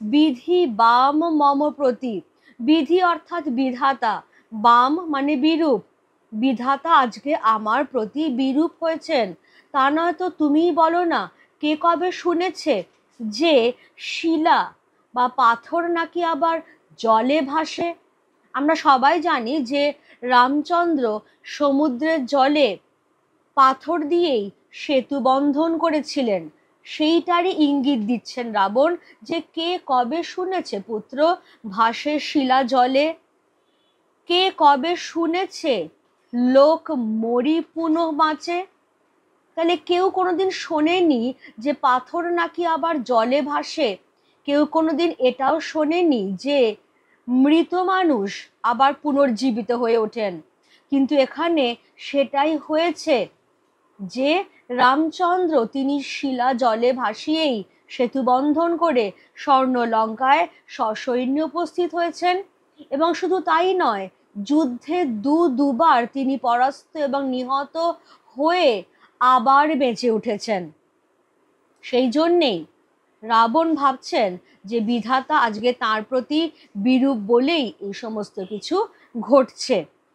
বিধি বাম মম প্রতি। বিধি অর্থাৎ বিধাতা, বাম মানে বিরূপ। বিধাতা আজকে আমার প্রতি বিরূপ হয়েছেন। তা নয় তো তুমিই বলো না, কে কবে শুনেছে যে শিলা বা পাথর নাকি আবার জলে ভাসে? আমরা সবাই জানি যে রামচন্দ্র সমুদ্রের জলে পাথর দিয়েই সেতু বন্ধন করেছিলেন। সেইটারই ইঙ্গিত দিচ্ছেন রাবণ, যে কে কবে শুনেছে পুত্র ভাসে শিলা জলে? কে কবে শুনেছে লোক মরি পুনঃ বাঁচে? তাহলে কেউ কোনোদিন শোনেনি যে পাথর নাকি আবার জলে ভাসে। কেউ কোনোদিন এটাও শোনেনি যে মৃত মানুষ আবার পুনর্জীবিত হয়ে ওঠেন। কিন্তু এখানে সেটাই হয়েছে, যে রামচন্দ্র তিনি শিলা জলে ভাসিয়েই সেতু বন্ধন করে স্বর্ণলঙ্কায় সসৈন্য উপস্থিত হয়েছেন। এবং শুধু তাই নয়, যুদ্ধে দুবার তিনি পরাস্ত এবং নিহত হয়ে আবার বেঁচে উঠেছেন। সেই জন্যেই রাবণ ভাবছেন যে বিধাতা আজকে তার প্রতি বিরূপ বলেই এই সমস্ত কিছু ঘটছে।